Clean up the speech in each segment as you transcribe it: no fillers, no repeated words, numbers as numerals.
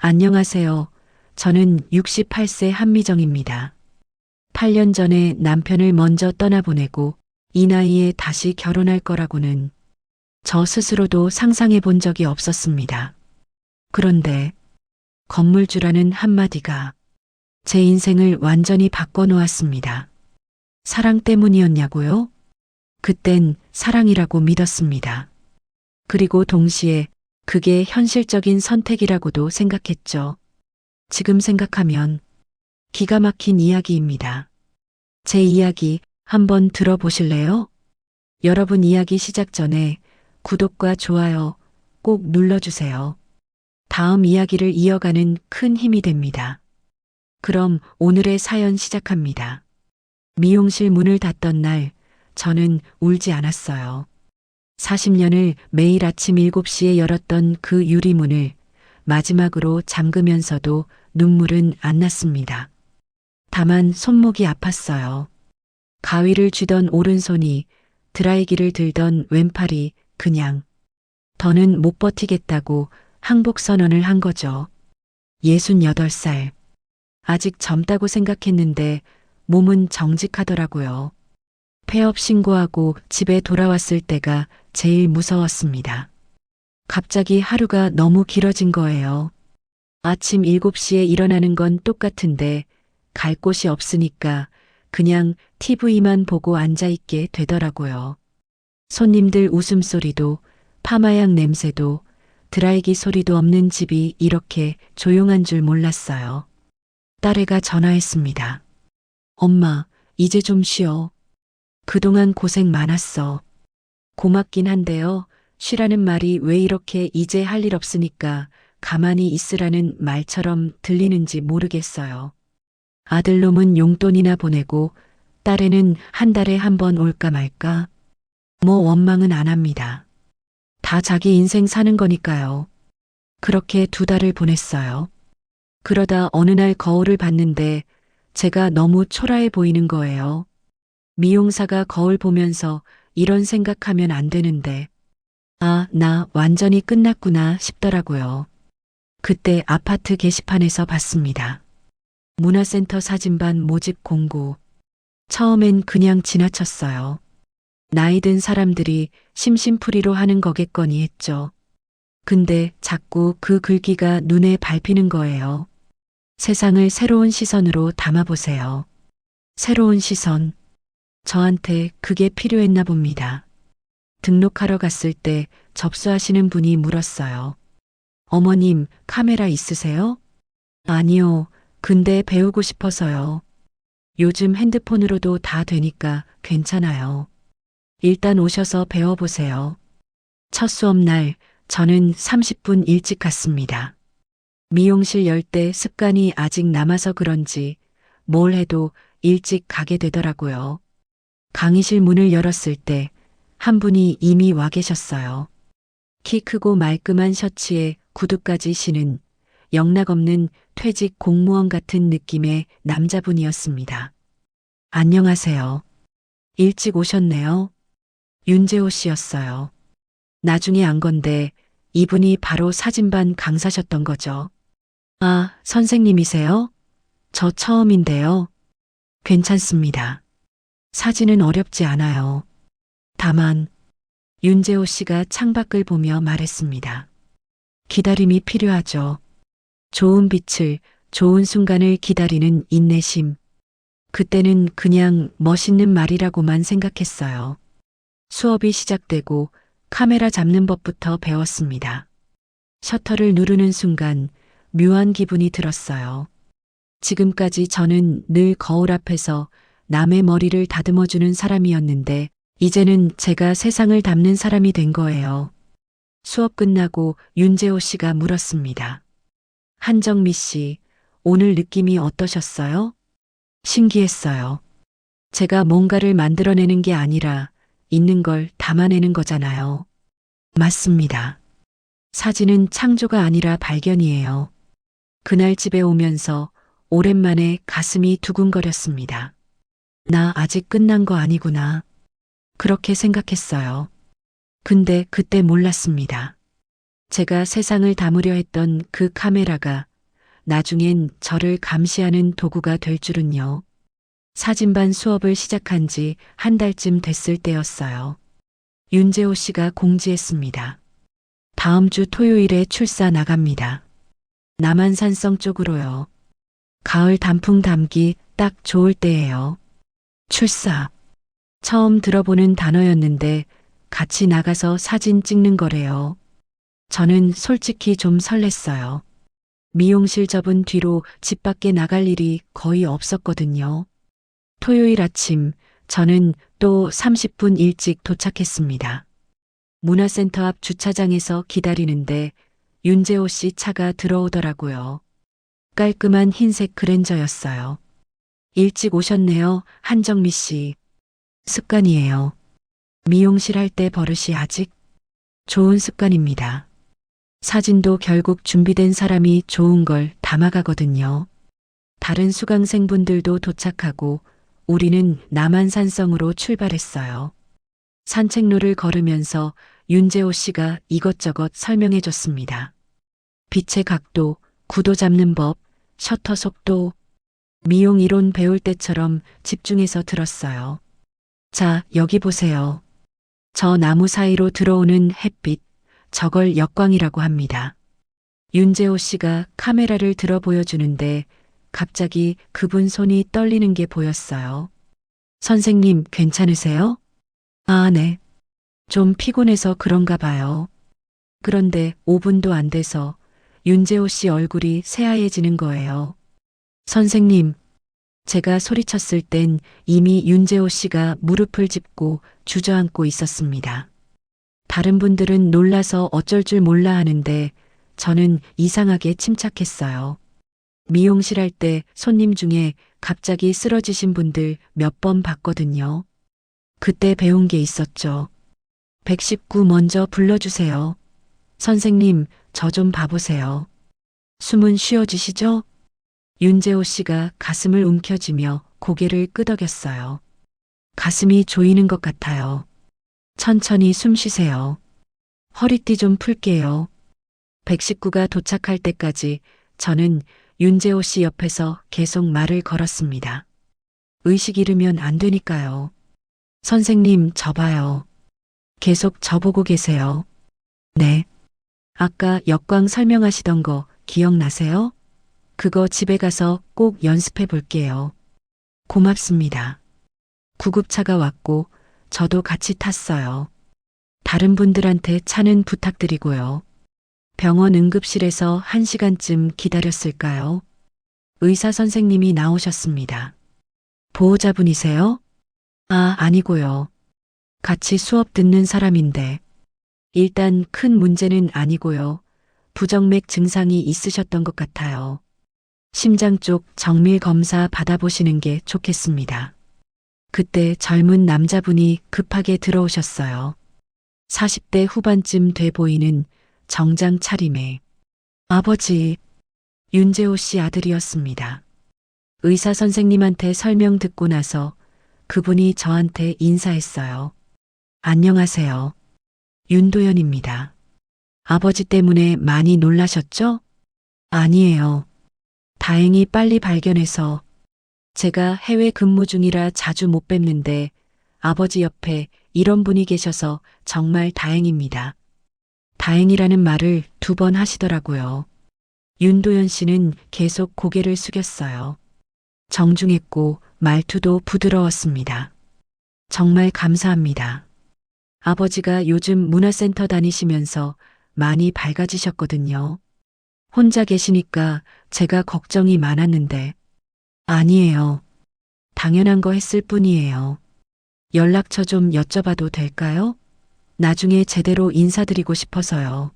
안녕하세요. 저는 68세 한미정입니다. 8년 전에 남편을 먼저 떠나보내고 이 나이에 다시 결혼할 거라고는 저 스스로도 상상해 본 적이 없었습니다. 그런데 건물주라는 한마디가 제 인생을 완전히 바꿔놓았습니다. 사랑 때문이었냐고요? 그땐 사랑이라고 믿었습니다. 그리고 동시에 그게 현실적인 선택이라고도 생각했죠. 지금 생각하면 기가 막힌 이야기입니다. 제 이야기 한번 들어보실래요? 여러분 이야기 시작 전에 구독과 좋아요 꼭 눌러주세요. 다음 이야기를 이어가는 큰 힘이 됩니다. 그럼 오늘의 사연 시작합니다. 미용실 문을 닫던 날 저는 울지 않았어요. 40년을 매일 아침 7시에 열었던 그 유리문을 마지막으로 잠그면서도 눈물은 안 났습니다. 다만 손목이 아팠어요. 가위를 쥐던 오른손이 드라이기를 들던 왼팔이 그냥 더는 못 버티겠다고 항복 선언을 한 거죠. 68살. 아직 젊다고 생각했는데 몸은 정직하더라고요. 폐업 신고하고 집에 돌아왔을 때가 제일 무서웠습니다. 갑자기 하루가 너무 길어진 거예요. 아침 7시에 일어나는 건 똑같은데 갈 곳이 없으니까 그냥 TV만 보고 앉아있게 되더라고요. 손님들 웃음소리도 파마약 냄새도 드라이기 소리도 없는 집이 이렇게 조용한 줄 몰랐어요. 딸애가 전화했습니다. 엄마, 이제 좀 쉬어. 그동안 고생 많았어. 고맙긴 한데요. 쉬라는 말이 왜 이렇게 이제 할 일 없으니까 가만히 있으라는 말처럼 들리는지 모르겠어요. 아들놈은 용돈이나 보내고 딸애는 한 달에 한 번 올까 말까? 뭐 원망은 안 합니다. 다 자기 인생 사는 거니까요. 그렇게 2달을 보냈어요. 그러다 어느 날 거울을 봤는데 제가 너무 초라해 보이는 거예요. 미용사가 거울 보면서 이런 생각하면 안 되는데, 아, 나 완전히 끝났구나 싶더라고요. 그때 아파트 게시판에서 봤습니다. 문화센터 사진반 모집 공고. 처음엔 그냥 지나쳤어요. 나이 든 사람들이 심심풀이로 하는 거겠거니 했죠. 근데 자꾸 그 글귀가 눈에 밟히는 거예요. 세상을 새로운 시선으로 담아보세요. 새로운 시선. 저한테 그게 필요했나 봅니다. 등록하러 갔을 때 접수하시는 분이 물었어요. 어머님, 카메라 있으세요? 아니요. 근데 배우고 싶어서요. 요즘 핸드폰으로도 다 되니까 괜찮아요. 일단 오셔서 배워보세요. 첫 수업 날 저는 30분 일찍 갔습니다. 미용실 열 때 습관이 아직 남아서 그런지 뭘 해도 일찍 가게 되더라고요. 강의실 문을 열었을 때 한 분이 이미 와 계셨어요. 키 크고 말끔한 셔츠에 구두까지 신은 영락없는 퇴직 공무원 같은 느낌의 남자분이었습니다. 안녕하세요. 일찍 오셨네요. 윤재호 씨였어요. 나중에 안 건데 이분이 바로 사진반 강사셨던 거죠. 아, 선생님이세요? 저 처음인데요. 괜찮습니다. 사진은 어렵지 않아요. 다만 윤재호 씨가 창밖을 보며 말했습니다. 기다림이 필요하죠. 좋은 빛을, 좋은 순간을 기다리는 인내심. 그때는 그냥 멋있는 말이라고만 생각했어요. 수업이 시작되고 카메라 잡는 법부터 배웠습니다. 셔터를 누르는 순간 묘한 기분이 들었어요. 지금까지 저는 늘 거울 앞에서 남의 머리를 다듬어주는 사람이었는데 이제는 제가 세상을 담는 사람이 된 거예요. 수업 끝나고 윤재호 씨가 물었습니다. 한정미 씨, 오늘 느낌이 어떠셨어요? 신기했어요. 제가 뭔가를 만들어내는 게 아니라 있는 걸 담아내는 거잖아요. 맞습니다. 사진은 창조가 아니라 발견이에요. 그날 집에 오면서 오랜만에 가슴이 두근거렸습니다. 나 아직 끝난 거 아니구나. 그렇게 생각했어요. 근데 그때 몰랐습니다. 제가 세상을 담으려 했던 그 카메라가 나중엔 저를 감시하는 도구가 될 줄은요. 사진반 수업을 시작한 지 한 달쯤 됐을 때였어요. 윤재호 씨가 공지했습니다. 다음 주 토요일에 출사 나갑니다. 남한산성 쪽으로요. 가을 단풍 담기 딱 좋을 때예요. 출사. 처음 들어보는 단어였는데 같이 나가서 사진 찍는 거래요. 저는 솔직히 좀 설렜어요. 미용실 접은 뒤로 집 밖에 나갈 일이 거의 없었거든요. 토요일 아침 저는 또 30분 일찍 도착했습니다. 문화센터 앞 주차장에서 기다리는데 윤재호 씨 차가 들어오더라고요. 깔끔한 흰색 그랜저였어요. 일찍 오셨네요, 한정미 씨. 습관이에요. 미용실 할 때 버릇이 아직 좋은 습관입니다. 사진도 결국 준비된 사람이 좋은 걸 담아가거든요. 다른 수강생분들도 도착하고 우리는 남한산성으로 출발했어요. 산책로를 걸으면서 윤재호 씨가 이것저것 설명해 줬습니다. 빛의 각도, 구도 잡는 법, 셔터 속도, 미용 이론 배울 때처럼 집중해서 들었어요. 자, 여기 보세요. 저 나무 사이로 들어오는 햇빛, 저걸 역광이라고 합니다. 윤재호 씨가 카메라를 들어 보여주는데 갑자기 그분 손이 떨리는 게 보였어요. 선생님, 괜찮으세요? 아, 네. 좀 피곤해서 그런가 봐요. 그런데 5분도 안 돼서 윤재호 씨 얼굴이 새하얘지는 거예요. 선생님, 제가 소리쳤을 땐 이미 윤재호 씨가 무릎을 짚고 주저앉고 있었습니다. 다른 분들은 놀라서 어쩔 줄 몰라 하는데 저는 이상하게 침착했어요. 미용실 할 때 손님 중에 갑자기 쓰러지신 분들 몇 번 봤거든요. 그때 배운 게 있었죠. 119 먼저 불러주세요. 선생님, 저 좀 봐보세요. 숨은 쉬어지시죠? 윤재호 씨가 가슴을 움켜쥐며 고개를 끄덕였어요. 가슴이 조이는 것 같아요. 천천히 숨 쉬세요. 허리띠 좀 풀게요. 119가 도착할 때까지 저는 윤재호 씨 옆에서 계속 말을 걸었습니다. 의식 잃으면 안 되니까요. 선생님, 저 봐요. 계속 저보고 계세요. 네. 아까 역광 설명하시던 거 기억나세요? 그거 집에 가서 꼭 연습해 볼게요. 고맙습니다. 구급차가 왔고 저도 같이 탔어요. 다른 분들한테 차는 부탁드리고요. 병원 응급실에서 1시간쯤 기다렸을까요? 의사 선생님이 나오셨습니다. 보호자분이세요? 아, 아니고요. 같이 수업 듣는 사람인데. 일단 큰 문제는 아니고요. 부정맥 증상이 있으셨던 것 같아요. 심장 쪽 정밀 검사 받아보시는 게 좋겠습니다. 그때 젊은 남자분이 급하게 들어오셨어요. 40대 후반쯤 돼 보이는 정장 차림에. 아버지, 윤재호 씨 아들이었습니다. 의사 선생님한테 설명 듣고 나서 그분이 저한테 인사했어요. 안녕하세요. 윤도현입니다. 아버지 때문에 많이 놀라셨죠? 아니에요. 다행히 빨리 발견해서 제가 해외 근무 중이라 자주 못 뵙는데 아버지 옆에 이런 분이 계셔서 정말 다행입니다. 다행이라는 말을 2번 하시더라고요. 윤도현 씨는 계속 고개를 숙였어요. 정중했고 말투도 부드러웠습니다. 정말 감사합니다. 아버지가 요즘 문화센터 다니시면서 많이 밝아지셨거든요. 혼자 계시니까 제가 걱정이 많았는데. 아니에요. 당연한 거 했을 뿐이에요. 연락처 좀 여쭤봐도 될까요? 나중에 제대로 인사드리고 싶어서요.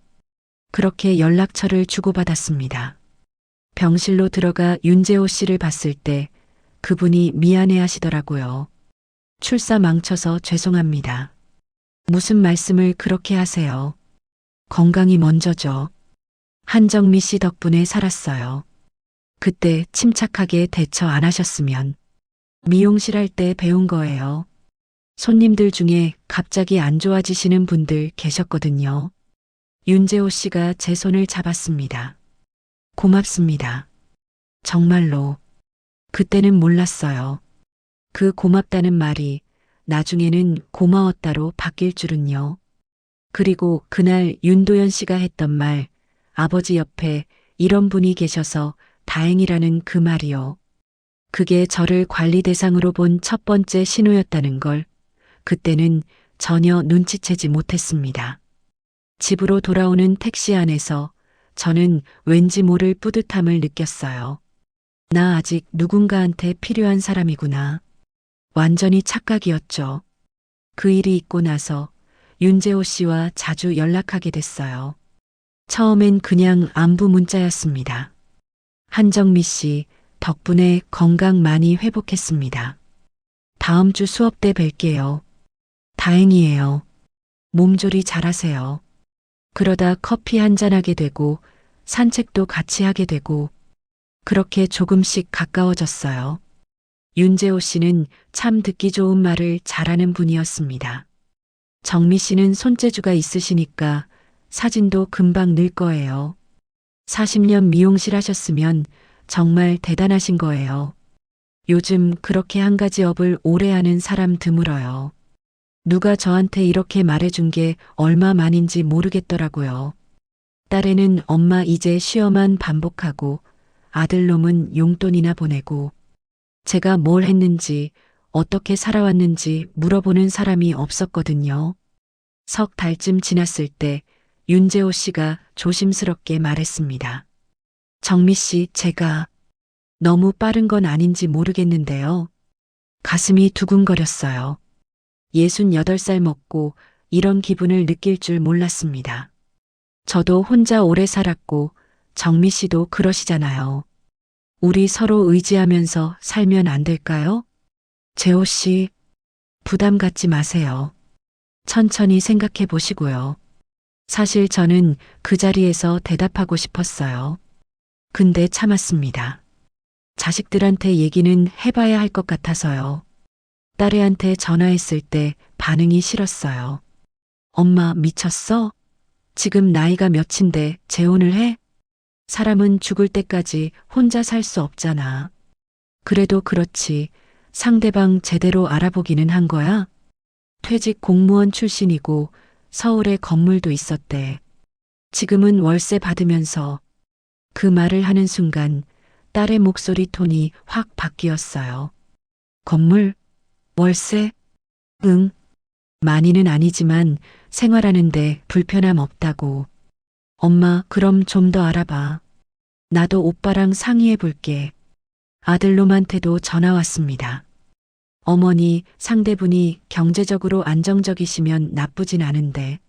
그렇게 연락처를 주고받았습니다. 병실로 들어가 윤재호 씨를 봤을 때 그분이 미안해 하시더라고요. 출사 망쳐서 죄송합니다. 무슨 말씀을 그렇게 하세요? 건강이 먼저죠. 한정미 씨 덕분에 살았어요. 그때 침착하게 대처 안 하셨으면 미용실 할 때 배운 거예요. 손님들 중에 갑자기 안 좋아지시는 분들 계셨거든요. 윤재호 씨가 제 손을 잡았습니다. 고맙습니다. 정말로. 그때는 몰랐어요. 그 고맙다는 말이 나중에는 고마웠다로 바뀔 줄은요. 그리고 그날 윤도현 씨가 했던 말, 아버지 옆에 이런 분이 계셔서 다행이라는 그 말이요. 그게 저를 관리 대상으로 본 첫 번째 신호였다는 걸 그때는 전혀 눈치채지 못했습니다. 집으로 돌아오는 택시 안에서 저는 왠지 모를 뿌듯함을 느꼈어요. 나 아직 누군가한테 필요한 사람이구나. 완전히 착각이었죠. 그 일이 있고 나서 윤재호 씨와 자주 연락하게 됐어요. 처음엔 그냥 안부 문자였습니다. 한정미 씨, 덕분에 건강 많이 회복했습니다. 다음 주 수업 때 뵐게요. 다행이에요. 몸조리 잘하세요. 그러다 커피 한잔하게 되고 산책도 같이 하게 되고 그렇게 조금씩 가까워졌어요. 윤재호 씨는 참 듣기 좋은 말을 잘하는 분이었습니다. 정미 씨는 손재주가 있으시니까 사진도 금방 늘 거예요. 40년 미용실 하셨으면 정말 대단하신 거예요. 요즘 그렇게 한 가지 업을 오래 하는 사람 드물어요. 누가 저한테 이렇게 말해준 게 얼마만인지 모르겠더라고요. 딸애는 엄마 이제 시험만 반복하고 아들놈은 용돈이나 보내고 제가 뭘 했는지 어떻게 살아왔는지 물어보는 사람이 없었거든요. 석 달쯤 지났을 때 윤재호 씨가 조심스럽게 말했습니다. 정미 씨, 제가 너무 빠른 건 아닌지 모르겠는데요. 가슴이 두근거렸어요. 68살 먹고 이런 기분을 느낄 줄 몰랐습니다. 저도 혼자 오래 살았고 정미 씨도 그러시잖아요. 우리 서로 의지하면서 살면 안 될까요? 재호 씨, 부담 갖지 마세요. 천천히 생각해 보시고요. 사실 저는 그 자리에서 대답하고 싶었어요. 근데 참았습니다. 자식들한테 얘기는 해봐야 할 것 같아서요. 딸애한테 전화했을 때 반응이 싫었어요. 엄마 미쳤어? 지금 나이가 몇인데 재혼을 해? 사람은 죽을 때까지 혼자 살 수 없잖아. 그래도 그렇지. 상대방 제대로 알아보기는 한 거야? 퇴직 공무원 출신이고 서울에 건물도 있었대. 지금은 월세 받으면서 그 말을 하는 순간 딸의 목소리 톤이 확 바뀌었어요. 건물? 월세? 응. 많이는 아니지만 생활하는데 불편함 없다고. 엄마, 그럼 좀 더 알아봐. 나도 오빠랑 상의해 볼게. 아들놈한테도 전화 왔습니다. 어머니, 상대분이 경제적으로 안정적이시면 나쁘진 않은데.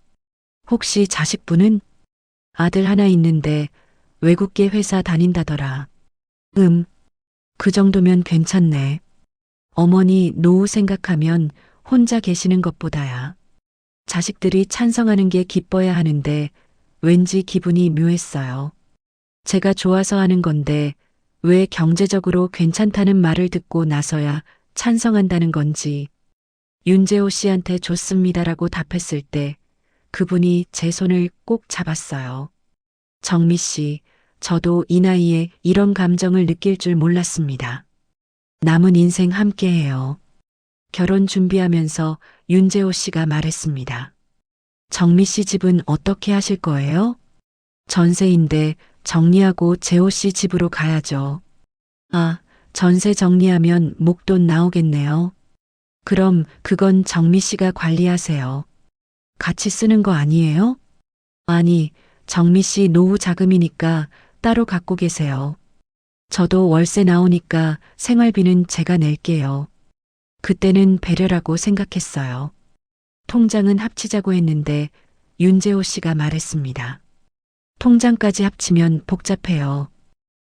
혹시 자식분은? 아들 하나 있는데 외국계 회사 다닌다더라. 그 정도면 괜찮네. 어머니 노후 생각하면 혼자 계시는 것보다야. 자식들이 찬성하는 게 기뻐야 하는데 왠지 기분이 묘했어요. 제가 좋아서 하는 건데 왜 경제적으로 괜찮다는 말을 듣고 나서야 찬성한다는 건지. 윤재호 씨한테 좋습니다라고 답했을 때 그분이 제 손을 꼭 잡았어요. 정미 씨, 저도 이 나이에 이런 감정을 느낄 줄 몰랐습니다. 남은 인생 함께해요. 결혼 준비하면서 윤재호 씨가 말했습니다. 정미 씨 집은 어떻게 하실 거예요? 전세인데 정리하고 재호 씨 집으로 가야죠. 아, 전세 정리하면 목돈 나오겠네요. 그럼 그건 정미 씨가 관리하세요. 같이 쓰는 거 아니에요? 아니, 정미 씨 노후 자금이니까 따로 갖고 계세요. 저도 월세 나오니까 생활비는 제가 낼게요. 그때는 배려라고 생각했어요. 통장은 합치자고 했는데 윤재호 씨가 말했습니다. 통장까지 합치면 복잡해요.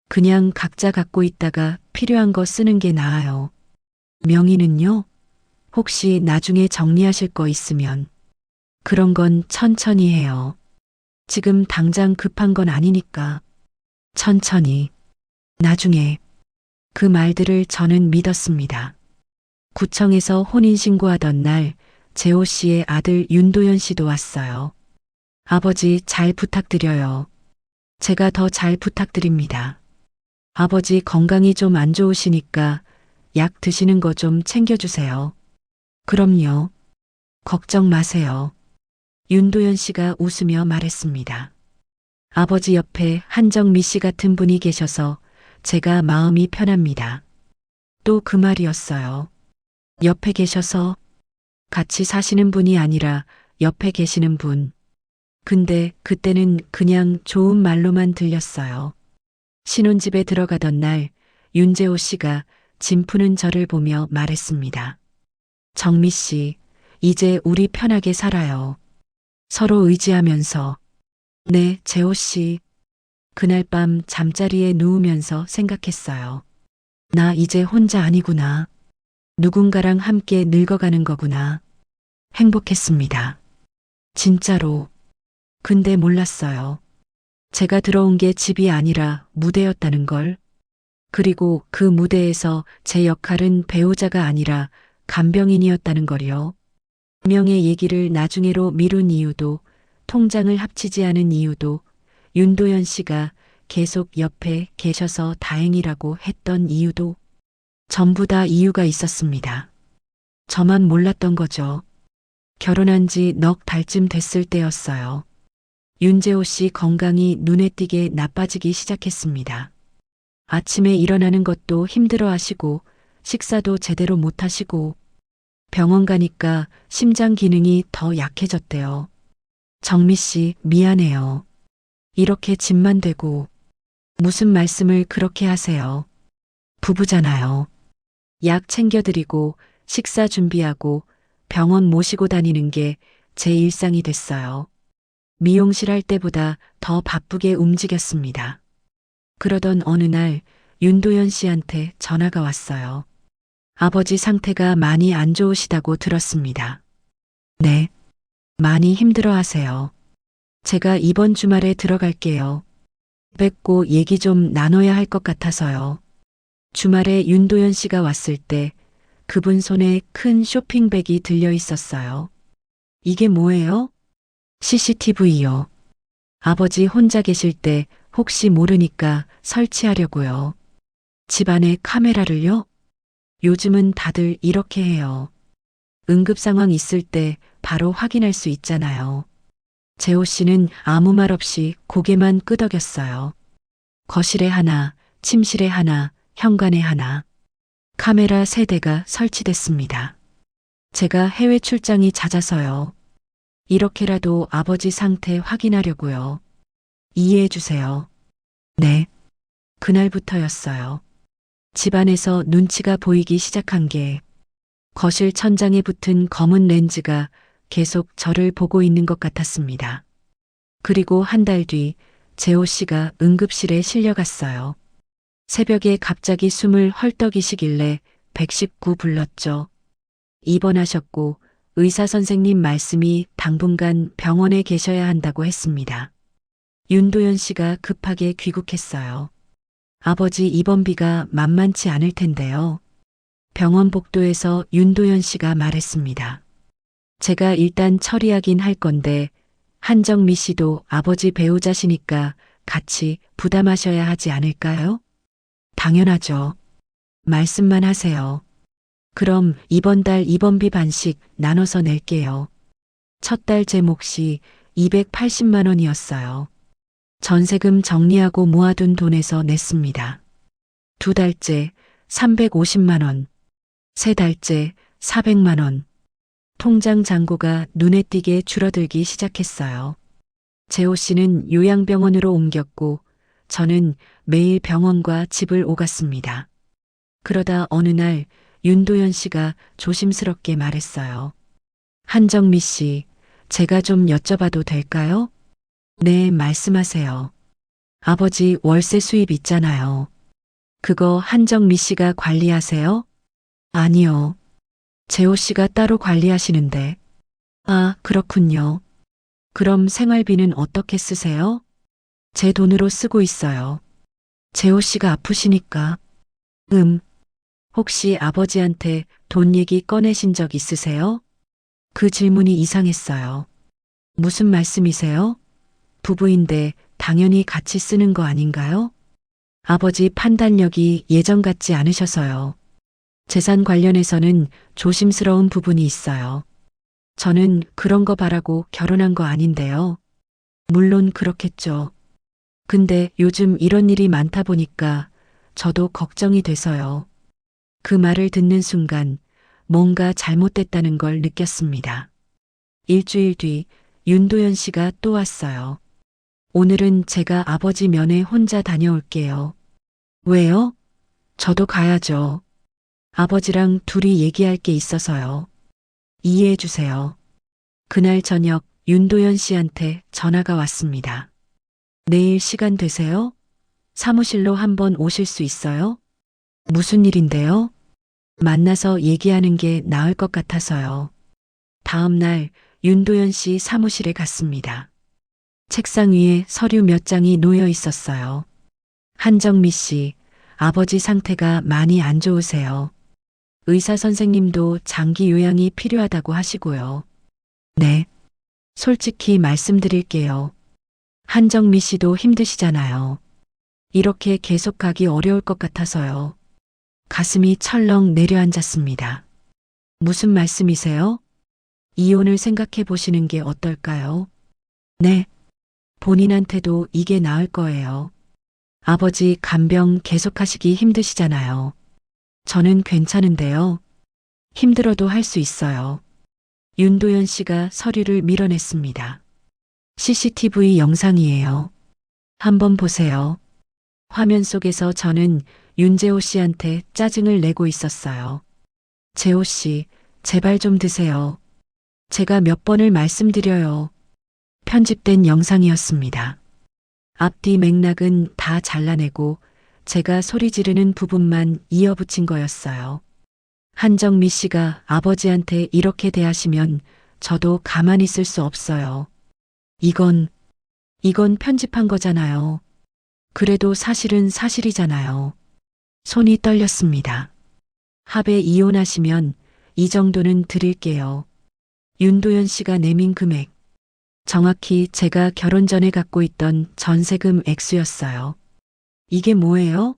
그냥 각자 갖고 있다가 필요한 거 쓰는 게 나아요. 명의는요? 혹시 나중에 정리하실 거 있으면. 그런 건 천천히 해요. 지금 당장 급한 건 아니니까. 천천히. 나중에. 그 말들을 저는 믿었습니다. 구청에서 혼인신고하던 날 재호 씨의 아들 윤도현 씨도 왔어요. 아버지 잘 부탁드려요. 제가 더 잘 부탁드립니다. 아버지 건강이 좀 안 좋으시니까 약 드시는 거 좀 챙겨주세요. 그럼요. 걱정 마세요. 윤도현 씨가 웃으며 말했습니다. 아버지 옆에 한정미 씨 같은 분이 계셔서 제가 마음이 편합니다. 또 그 말이었어요. 옆에 계셔서 같이 사시는 분이 아니라 옆에 계시는 분. 근데 그때는 그냥 좋은 말로만 들렸어요. 신혼집에 들어가던 날 윤재호 씨가 짐 푸는 저를 보며 말했습니다. 정미 씨, 이제 우리 편하게 살아요. 서로 의지하면서. 네, 재호 씨. 그날 밤 잠자리에 누우면서 생각했어요. 나 이제 혼자 아니구나. 누군가랑 함께 늙어가는 거구나. 행복했습니다. 진짜로. 근데 몰랐어요. 제가 들어온 게 집이 아니라 무대였다는 걸. 그리고 그 무대에서 제 역할은 배우자가 아니라 간병인이었다는 걸요. 명의 얘기를 나중에로 미룬 이유도, 통장을 합치지 않은 이유도, 윤도현 씨가 계속 옆에 계셔서 다행이라고 했던 이유도 전부 다 이유가 있었습니다. 저만 몰랐던 거죠. 결혼한 지 넉 달쯤 됐을 때였어요. 윤재호 씨 건강이 눈에 띄게 나빠지기 시작했습니다. 아침에 일어나는 것도 힘들어 하시고 식사도 제대로 못 하시고 병원 가니까 심장 기능이 더 약해졌대요. 정미 씨, 미안해요. 이렇게 짐만 되고 무슨 말씀을 그렇게 하세요. 부부잖아요. 약 챙겨드리고 식사 준비하고 병원 모시고 다니는 게 제 일상이 됐어요. 미용실 할 때보다 더 바쁘게 움직였습니다. 그러던 어느 날 윤도현 씨한테 전화가 왔어요. 아버지 상태가 많이 안 좋으시다고 들었습니다. 네, 많이 힘들어 하세요. 제가 이번 주말에 들어갈게요. 뵙고 얘기 좀 나눠야 할 것 같아서요. 주말에 윤도현 씨가 왔을 때 그분 손에 큰 쇼핑백이 들려 있었어요. 이게 뭐예요? CCTV요. 아버지 혼자 계실 때 혹시 모르니까 설치하려고요. 집안에 카메라를요? 요즘은 다들 이렇게 해요. 응급 상황 있을 때 바로 확인할 수 있잖아요. 재호 씨는 아무 말 없이 고개만 끄덕였어요. 거실에 하나, 침실에 하나, 현관에 하나. 카메라 3대가 설치됐습니다. 제가 해외 출장이 잦아서요. 이렇게라도 아버지 상태 확인하려고요. 이해해 주세요. 네. 그날부터였어요. 집안에서 눈치가 보이기 시작한 게 거실 천장에 붙은 검은 렌즈가 계속 저를 보고 있는 것 같았습니다. 그리고 한 달 뒤 재호 씨가 응급실에 실려갔어요. 새벽에 갑자기 숨을 헐떡이시길래 119 불렀죠. 입원하셨고 의사 선생님 말씀이 당분간 병원에 계셔야 한다고 했습니다. 윤도현 씨가 급하게 귀국했어요. 아버지 입원비가 만만치 않을 텐데요. 병원 복도에서 윤도현 씨가 말했습니다. 제가 일단 처리하긴 할 건데 한정미 씨도 아버지 배우자시니까 같이 부담하셔야 하지 않을까요? 당연하죠. 말씀만 하세요. 그럼 이번 달 입원비 반씩 나눠서 낼게요. 첫 달 제 몫이 280만 원이었어요. 전세금 정리하고 모아둔 돈에서 냈습니다. 두 달째 350만 원, 세 달째 400만 원. 통장 잔고가 눈에 띄게 줄어들기 시작했어요. 재호 씨는 요양병원으로 옮겼고 저는 매일 병원과 집을 오갔습니다. 그러다 어느 날 윤도현 씨가 조심스럽게 말했어요. 한정미 씨, 제가 좀 여쭤봐도 될까요? 네, 말씀하세요. 아버지 월세 수입 있잖아요. 그거 한정미 씨가 관리하세요? 아니요. 재호 씨가 따로 관리하시는데. 아, 그렇군요. 그럼 생활비는 어떻게 쓰세요? 제 돈으로 쓰고 있어요. 재호 씨가 아프시니까. 혹시 아버지한테 돈 얘기 꺼내신 적 있으세요? 그 질문이 이상했어요. 무슨 말씀이세요? 부부인데 당연히 같이 쓰는 거 아닌가요? 아버지 판단력이 예전 같지 않으셔서요. 재산 관련해서는 조심스러운 부분이 있어요. 저는 그런 거 바라고 결혼한 거 아닌데요. 물론 그렇겠죠. 근데 요즘 이런 일이 많다 보니까 저도 걱정이 돼서요. 그 말을 듣는 순간 뭔가 잘못됐다는 걸 느꼈습니다. 일주일 뒤 윤도현 씨가 또 왔어요. 오늘은 제가 아버지 면회 혼자 다녀올게요. 왜요? 저도 가야죠. 아버지랑 둘이 얘기할 게 있어서요. 이해해 주세요. 그날 저녁 윤도현 씨한테 전화가 왔습니다. 내일 시간 되세요? 사무실로 한번 오실 수 있어요? 무슨 일인데요? 만나서 얘기하는 게 나을 것 같아서요. 다음 날 윤도현 씨 사무실에 갔습니다. 책상 위에 서류 몇 장이 놓여 있었어요. 한정미 씨, 아버지 상태가 많이 안 좋으세요. 의사 선생님도 장기 요양이 필요하다고 하시고요. 네. 솔직히 말씀드릴게요. 한정미 씨도 힘드시잖아요. 이렇게 계속 가기 어려울 것 같아서요. 가슴이 철렁 내려앉았습니다. 무슨 말씀이세요? 이혼을 생각해 보시는 게 어떨까요? 네. 본인한테도 이게 나을 거예요. 아버지 간병 계속하시기 힘드시잖아요. 저는 괜찮은데요. 힘들어도 할 수 있어요. 윤도현 씨가 서류를 밀어냈습니다. CCTV 영상이에요. 한번 보세요. 화면 속에서 저는 윤재호 씨한테 짜증을 내고 있었어요. 재호 씨, 제발 좀 드세요. 제가 몇 번을 말씀드려요. 편집된 영상이었습니다. 앞뒤 맥락은 다 잘라내고 제가 소리 지르는 부분만 이어붙인 거였어요. 한정미 씨가 아버지한테 이렇게 대하시면 저도 가만히 있을 수 없어요. 이건 편집한 거잖아요. 그래도 사실은 사실이잖아요. 손이 떨렸습니다. 합의 이혼하시면 이 정도는 드릴게요. 윤도현 씨가 내민 금액. 정확히 제가 결혼 전에 갖고 있던 전세금 액수였어요. 이게 뭐예요?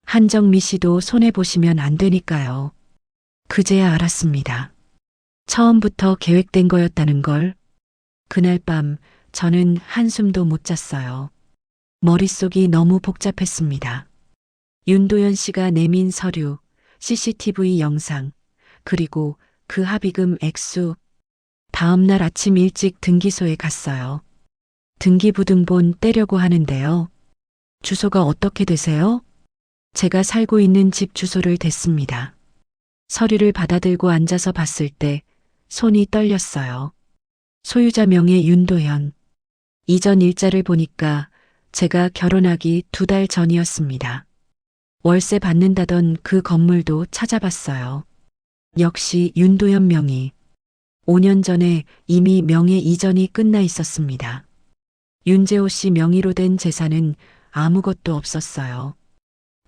한정미 씨도 손해보시면 안 되니까요. 그제야 알았습니다. 처음부터 계획된 거였다는 걸. 그날 밤 저는 한숨도 못 잤어요. 머릿속이 너무 복잡했습니다. 윤도현 씨가 내민 서류, CCTV 영상, 그리고 그 합의금 액수. 다음 날 아침 일찍 등기소에 갔어요. 등기부등본 떼려고 하는데요. 주소가 어떻게 되세요? 제가 살고 있는 집 주소를 댔습니다. 서류를 받아들고 앉아서 봤을 때 손이 떨렸어요. 소유자 명의 윤도현. 이전 일자를 보니까 제가 결혼하기 2달 전이었습니다. 월세 받는다던 그 건물도 찾아봤어요. 역시 윤도현 명의. 5년 전에 이미 명예 이전이 끝나 있었습니다. 윤재호 씨 명의로 된 재산은 아무것도 없었어요.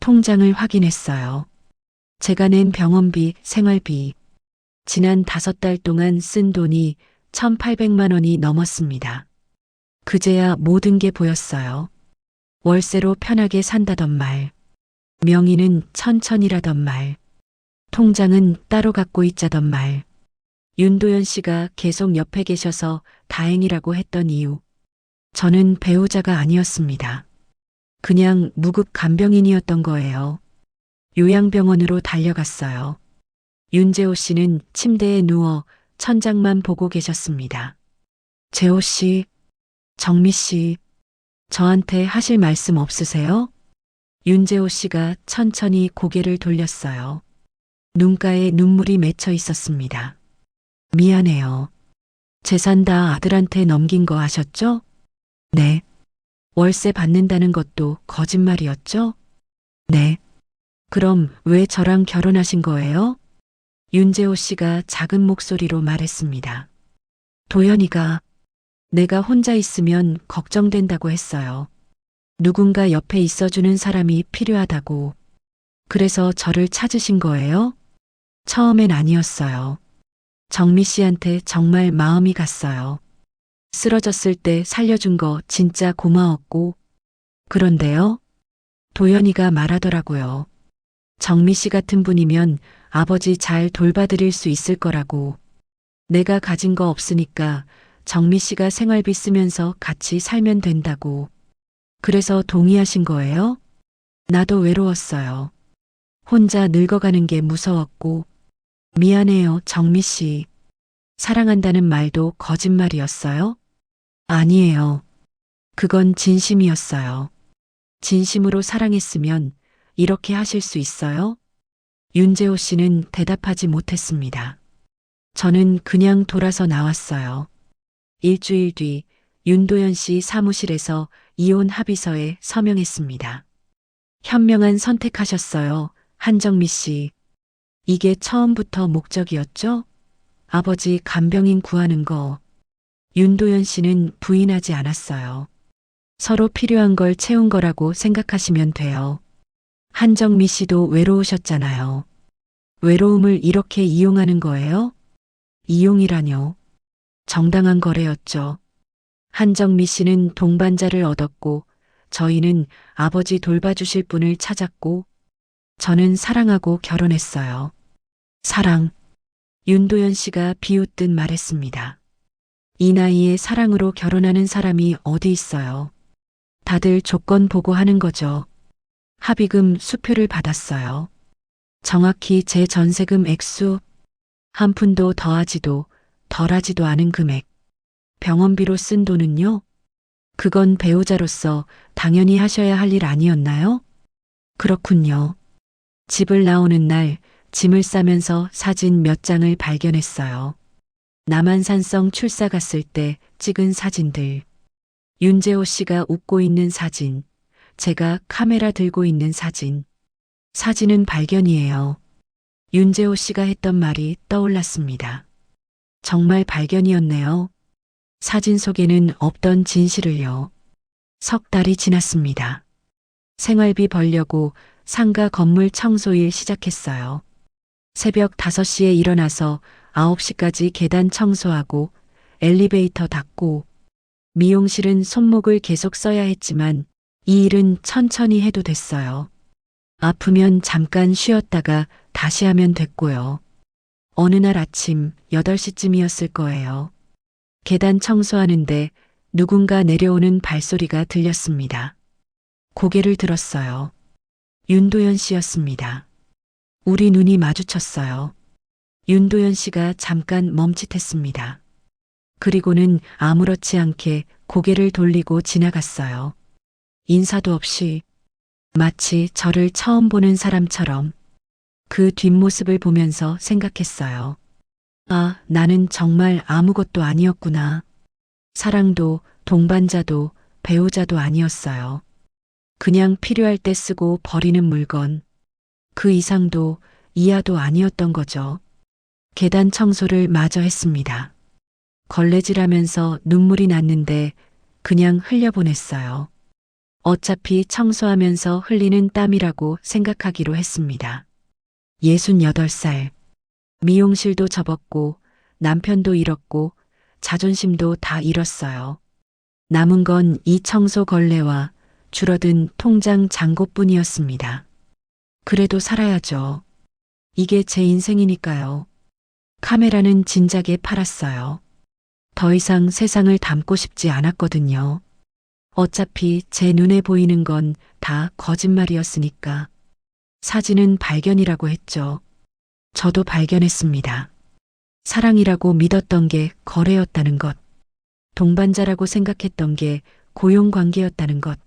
통장을 확인했어요. 제가 낸 병원비, 생활비. 지난 5달 동안 쓴 돈이 1,800만 원이 넘었습니다. 그제야 모든 게 보였어요. 월세로 편하게 산다던 말. 명의는 천천히라던 말. 통장은 따로 갖고 있자던 말. 윤도현 씨가 계속 옆에 계셔서 다행이라고 했던 이유. 저는 배우자가 아니었습니다. 그냥 무급 간병인이었던 거예요. 요양병원으로 달려갔어요. 윤재호 씨는 침대에 누워 천장만 보고 계셨습니다. 재호 씨, 정미 씨, 저한테 하실 말씀 없으세요? 윤재호 씨가 천천히 고개를 돌렸어요. 눈가에 눈물이 맺혀 있었습니다. 미안해요. 재산 다 아들한테 넘긴 거 아셨죠? 네. 월세 받는다는 것도 거짓말이었죠? 네. 그럼 왜 저랑 결혼하신 거예요? 윤재호 씨가 작은 목소리로 말했습니다. 도연이가 내가 혼자 있으면 걱정된다고 했어요. 누군가 옆에 있어주는 사람이 필요하다고. 그래서 저를 찾으신 거예요? 처음엔 아니었어요. 정미 씨한테 정말 마음이 갔어요. 쓰러졌을 때 살려준 거 진짜 고마웠고. 그런데요? 도연이가 말하더라고요. 정미 씨 같은 분이면 아버지 잘 돌봐드릴 수 있을 거라고. 내가 가진 거 없으니까 정미 씨가 생활비 쓰면서 같이 살면 된다고. 그래서 동의하신 거예요? 나도 외로웠어요. 혼자 늙어가는 게 무서웠고. 미안해요, 정미 씨. 사랑한다는 말도 거짓말이었어요? 아니에요. 그건 진심이었어요. 진심으로 사랑했으면 이렇게 하실 수 있어요? 윤재호 씨는 대답하지 못했습니다. 저는 그냥 돌아서 나왔어요. 일주일 뒤 윤도현 씨 사무실에서 이혼 합의서에 서명했습니다. 현명한 선택하셨어요, 한정미 씨. 이게 처음부터 목적이었죠? 아버지 간병인 구하는 거. 윤도현 씨는 부인하지 않았어요. 서로 필요한 걸 채운 거라고 생각하시면 돼요. 한정미 씨도 외로우셨잖아요. 외로움을 이렇게 이용하는 거예요? 이용이라뇨. 정당한 거래였죠. 한정미 씨는 동반자를 얻었고, 저희는 아버지 돌봐주실 분을 찾았고, 저는 사랑하고 결혼했어요. 사랑. 윤도현 씨가 비웃듯 말했습니다. 이 나이에 사랑으로 결혼하는 사람이 어디 있어요? 다들 조건 보고 하는 거죠. 합의금 수표를 받았어요. 정확히 제 전세금 액수, 한 푼도 더하지도 덜하지도 않은 금액. 병원비로 쓴 돈은요? 그건 배우자로서 당연히 하셔야 할 일 아니었나요? 그렇군요. 집을 나오는 날 짐을 싸면서 사진 몇 장을 발견했어요. 남한산성 출사 갔을 때 찍은 사진들. 윤재호 씨가 웃고 있는 사진, 제가 카메라 들고 있는 사진. 사진은 발견이에요. 윤재호 씨가 했던 말이 떠올랐습니다. 정말 발견이었네요. 사진 속에는 없던 진실을요. 석 달이 지났습니다. 생활비 벌려고 상가 건물 청소일 시작했어요. 새벽 5시에 일어나서 9시까지 계단 청소하고 엘리베이터 닦고 미용실은 손목을 계속 써야 했지만 이 일은 천천히 해도 됐어요. 아프면 잠깐 쉬었다가 다시 하면 됐고요. 어느 날 아침 8시쯤이었을 거예요. 계단 청소하는데 누군가 내려오는 발소리가 들렸습니다. 고개를 들었어요. 윤도현 씨였습니다. 우리 눈이 마주쳤어요. 윤도현 씨가 잠깐 멈칫했습니다. 그리고는 아무렇지 않게 고개를 돌리고 지나갔어요. 인사도 없이 마치 저를 처음 보는 사람처럼 그 뒷모습을 보면서 생각했어요. 아, 나는 정말 아무것도 아니었구나. 사랑도 동반자도 배우자도 아니었어요. 그냥 필요할 때 쓰고 버리는 물건. 그 이상도 이하도 아니었던 거죠. 계단 청소를 마저 했습니다. 걸레질하면서 눈물이 났는데 그냥 흘려보냈어요. 어차피 청소하면서 흘리는 땀이라고 생각하기로 했습니다. 68살. 미용실도 접었고 남편도 잃었고 자존심도 다 잃었어요. 남은 건 이 청소 걸레와 줄어든 통장 잔고뿐이었습니다. 그래도 살아야죠. 이게 제 인생이니까요. 카메라는 진작에 팔았어요. 더 이상 세상을 담고 싶지 않았거든요. 어차피 제 눈에 보이는 건 다 거짓말이었으니까. 사진은 발견이라고 했죠. 저도 발견했습니다. 사랑이라고 믿었던 게 거래였다는 것. 동반자라고 생각했던 게 고용관계였다는 것.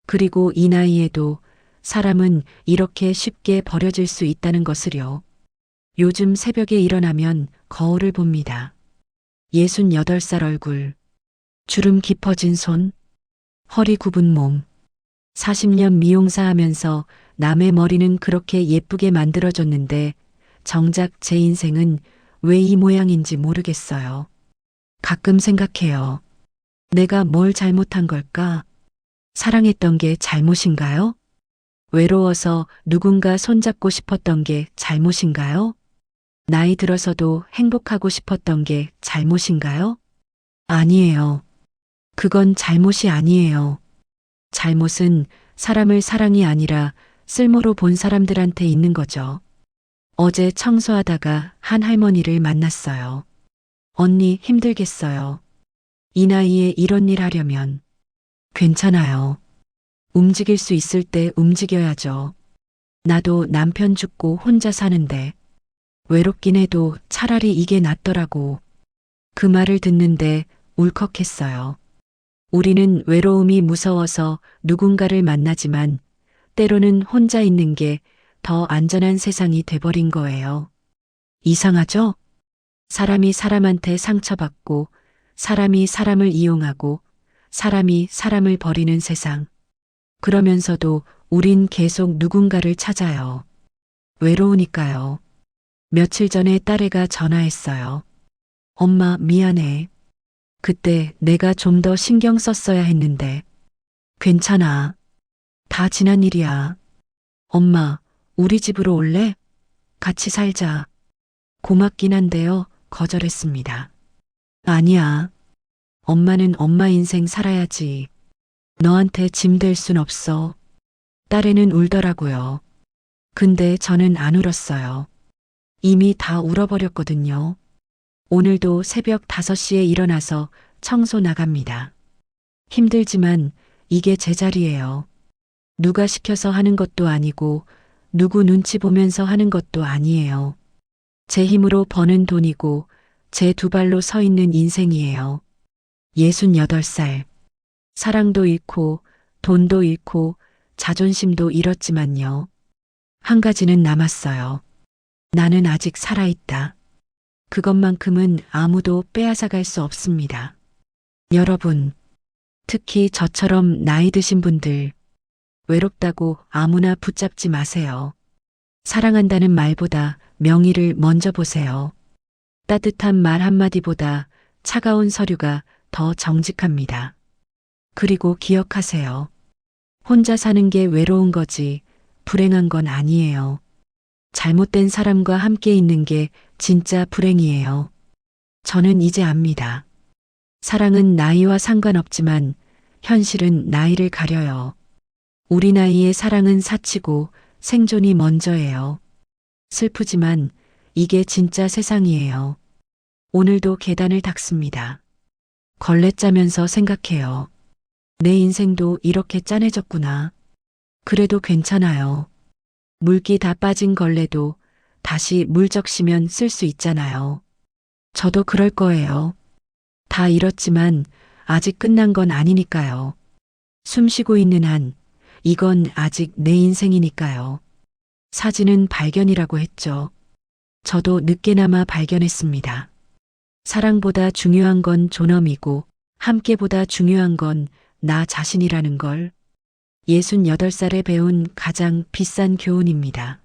그리고 이 나이에도 사람은 이렇게 쉽게 버려질 수 있다는 것을요. 요즘 새벽에 일어나면 거울을 봅니다. 68살 얼굴, 주름 깊어진 손, 허리 굽은 몸. 40년 미용사 하면서 남의 머리는 그렇게 예쁘게 만들어줬는데 정작 제 인생은 왜 이 모양인지 모르겠어요. 가끔 생각해요. 내가 뭘 잘못한 걸까? 사랑했던 게 잘못인가요? 외로워서 누군가 손잡고 싶었던 게 잘못인가요? 나이 들어서도 행복하고 싶었던 게 잘못인가요? 아니에요. 그건 잘못이 아니에요. 잘못은 사람을 사랑이 아니라 쓸모로 본 사람들한테 있는 거죠. 어제 청소하다가 한 할머니를 만났어요. 언니 힘들겠어요. 이 나이에 이런 일 하려면. 괜찮아요. 움직일 수 있을 때 움직여야죠. 나도 남편 죽고 혼자 사는데 외롭긴 해도 차라리 이게 낫더라고. 그 말을 듣는데 울컥했어요. 우리는 외로움이 무서워서 누군가를 만나지만 때로는 혼자 있는 게 더 안전한 세상이 돼버린 거예요. 이상하죠? 사람이 사람한테 상처받고 사람이 사람을 이용하고 사람이 사람을 버리는 세상. 그러면서도 우린 계속 누군가를 찾아요. 외로우니까요. 며칠 전에 딸애가 전화했어요. 엄마, 미안해. 그때 내가 좀 더 신경 썼어야 했는데. 괜찮아. 다 지난 일이야. 엄마, 우리 집으로 올래? 같이 살자. 고맙긴 한데요. 거절했습니다. 아니야. 엄마는 엄마 인생 살아야지. 너한테 짐 될 순 없어. 딸애는 울더라고요. 근데 저는 안 울었어요. 이미 다 울어버렸거든요. 오늘도 새벽 5시에 일어나서 청소 나갑니다. 힘들지만 이게 제 자리예요. 누가 시켜서 하는 것도 아니고 누구 눈치 보면서 하는 것도 아니에요. 제 힘으로 버는 돈이고 제 두 발로 서 있는 인생이에요. 68살. 사랑도 잃고 돈도 잃고 자존심도 잃었지만요. 한 가지는 남았어요. 나는 아직 살아있다. 그것만큼은 아무도 빼앗아갈 수 없습니다. 여러분, 특히 저처럼 나이 드신 분들, 외롭다고 아무나 붙잡지 마세요. 사랑한다는 말보다 명의를 먼저 보세요. 따뜻한 말 한마디보다 차가운 서류가 더 정직합니다. 그리고 기억하세요. 혼자 사는 게 외로운 거지 불행한 건 아니에요. 잘못된 사람과 함께 있는 게 진짜 불행이에요. 저는 이제 압니다. 사랑은 나이와 상관없지만 현실은 나이를 가려요. 우리 나이의 사랑은 사치고 생존이 먼저예요. 슬프지만 이게 진짜 세상이에요. 오늘도 계단을 닦습니다. 걸레 짜면서 생각해요. 내 인생도 이렇게 짠해졌구나. 그래도 괜찮아요. 물기 다 빠진 걸레도 다시 물 적시면 쓸 수 있잖아요. 저도 그럴 거예요. 다 잃었지만 아직 끝난 건 아니니까요. 숨 쉬고 있는 한 이건 아직 내 인생이니까요. 사진은 발견이라고 했죠. 저도 늦게나마 발견했습니다. 사랑보다 중요한 건 존엄이고 함께보다 중요한 건 나 자신이라는 걸 68살에 배운 가장 비싼 교훈입니다.